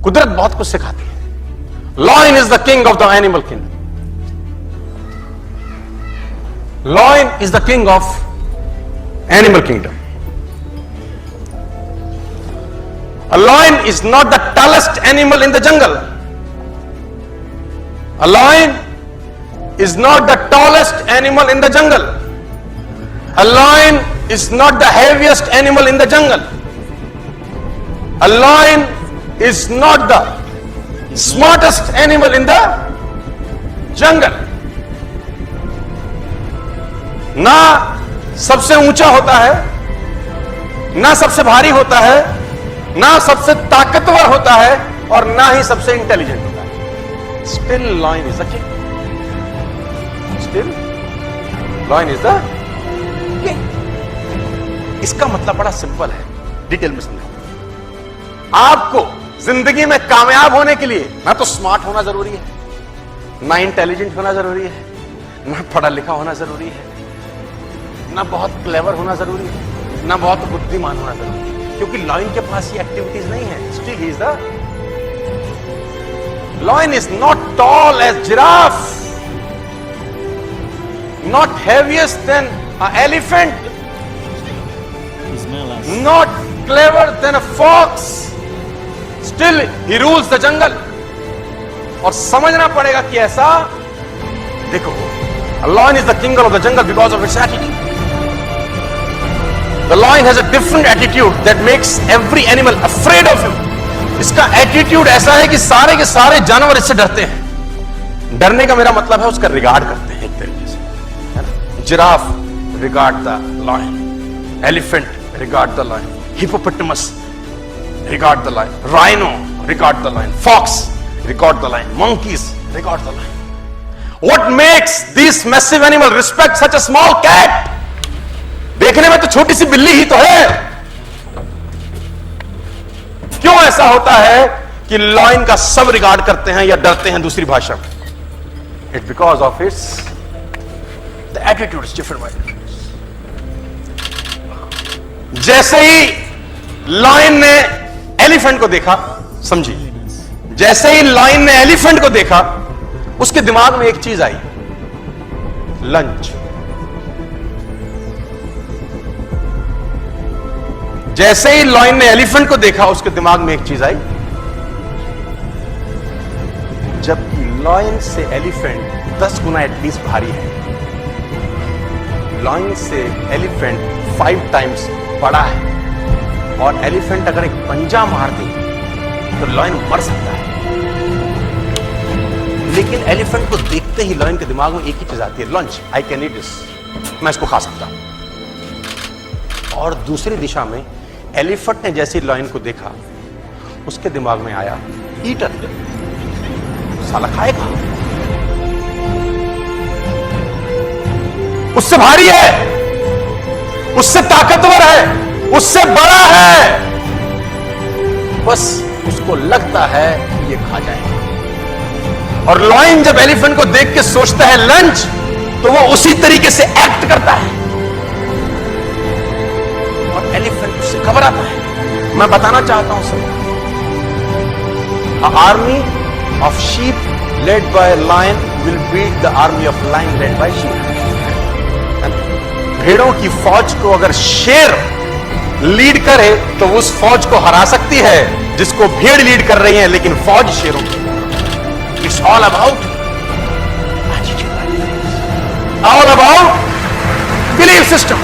कुदरत बहुत कुछ सिखाती है. Lion is the king of the animal kingdom. Lion is the king of animal kingdom. A lion is not the tallest animal in the jungle. A lion is not the tallest animal in the jungle. A lion is not the heaviest animal in the jungle. A lion is not the smartest animal in the jungle. ना सबसे ऊंचा होता है, ना सबसे भारी होता है, ना सबसे ताकतवर होता है, और ना ही सबसे इंटेलिजेंट होता है. Still lion is the king. Still lion is the king. इसका मतलब बड़ा सिंपल है, डिटेल में समझो. आपको जिंदगी में कामयाब होने के लिए ना तो स्मार्ट होना जरूरी है, ना इंटेलिजेंट होना जरूरी है, ना पढ़ा लिखा होना जरूरी है, ना बहुत क्लेवर होना जरूरी है, ना बहुत बुद्धिमान होना जरूरी है, क्योंकि लायन के पास ये एक्टिविटीज नहीं है. Still he is the lion. Is not tall as giraffe, not heaviest than a elephant, not clever than a fox. Still he rules the jungle. और समझना पड़ेगा कि ऐसा देखो, a lion is the king of the jungle because of its attitude. The lion has a different attitude that makes every animal afraid of him. इसका attitude ऐसा है कि सारे के सारे जानवर इससे डरते हैं. डरने का मेरा मतलब है उसका रिगार्ड करते हैं एक तरीके से, है ना. Giraffe regard the lion, elephant regard the lion, hippopotamus regard the lion, rhino regard the lion, fox regard the lion, monkeys regard the lion. What makes this massive animal respect such a small cat? देखने में तो छोटी सी बिल्ली ही तो है. क्यों ऐसा होता है कि लायन का सब रिगार्ड करते हैं या डरते हैं दूसरी भाषा में? It's because of its the attitude is different. जैसे ही लायन ने एलिफेंट को देखा, समझिए, जैसे ही लायन ने एलिफेंट को देखा, उसके दिमाग में एक चीज आई, लंच. जैसे ही लायन ने एलिफेंट को देखा, उसके दिमाग में एक चीज आई. जबकि लायन से एलिफेंट 10 गुना एटलीस्ट भारी है. लायन से एलिफेंट 5 टाइम्स बड़ा है, और एलिफेंट अगर एक पंजा मार दे तो लायन मर सकता है. लेकिन एलिफेंट को देखते ही लायन के दिमाग में एक ही चीज आती है, lunch. I can eat this, मैं इसको खा सकता हूं. और दूसरी दिशा में एलिफेंट ने जैसे लायन को देखा, उसके दिमाग में आया, ईटर, साला खाएगा, उससे भारी है, उससे ताकतवर है, उससे बड़ा है, बस उसको लगता है कि ये खा जाएगा. और लायन जब एलिफेंट को देख के सोचता है लंच, तो वो उसी तरीके से एक्ट करता है, और एलिफेंट उससे घबराता है. मैं बताना चाहता हूं sir, army of sheep led by lion will beat the army of lion led by sheep. भेड़ों की फौज को अगर शेर लीड करे तो उस फौज को हरा सकती है जिसको भेड़ लीड कर रही है, लेकिन फौज शेरों की. It's all about attitude, all about belief system.